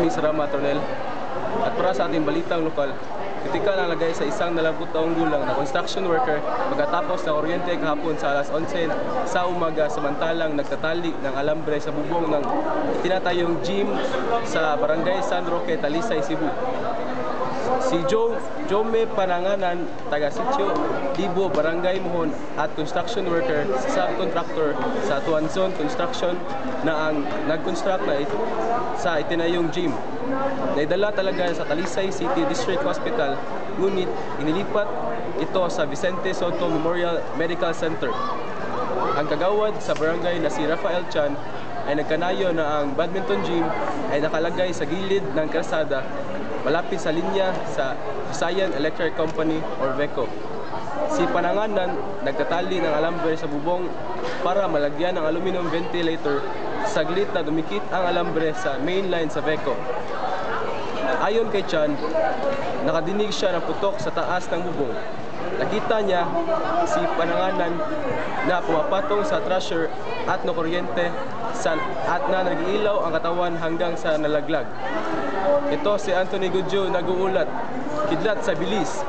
kami sa Rama Tronel. At para sa ating balitang lokal, kritikal ang lagay sa isang 20 taong gulang na construction worker pagkatapos ng kuryente kahapon sa alas 11 sa umaga samantalang nagtatali ng alambre sa bubong ng tinatayong gym sa barangay San Roque, Talisay, Cebu. Si Jome Pananganan, taga Sitio Libo, Barangay Mohon at construction worker sa subcontractor sa Tuanzon Construction na ang nag-construct na sa itinayong gym. Naidala talaga sa Talisay City District Hospital, ngunit inilipat ito sa Vicente Soto Memorial Medical Center. Ang kagawad sa barangay na si Rafael Chan ay nagkanayo na ang badminton gym ay nakalagay sa gilid ng kalsada malapit sa linya sa Visayan Electric Company or VECO. Si Pananganan nagtatali ng alambre sa bubong para malagyan ng aluminum ventilator saglit na dumikit ang alambre sa main line sa VECO. Ayon kay Chan, nakadinig siya ng putok sa taas ng bubong. Nakita niya si Pananganan na pumapatong sa trasher at nakuryente at na nag-iilaw ang katawan hanggang sa nalaglag. Ito si Anthony Gudjo nag-uulat, kidlat sa bilis,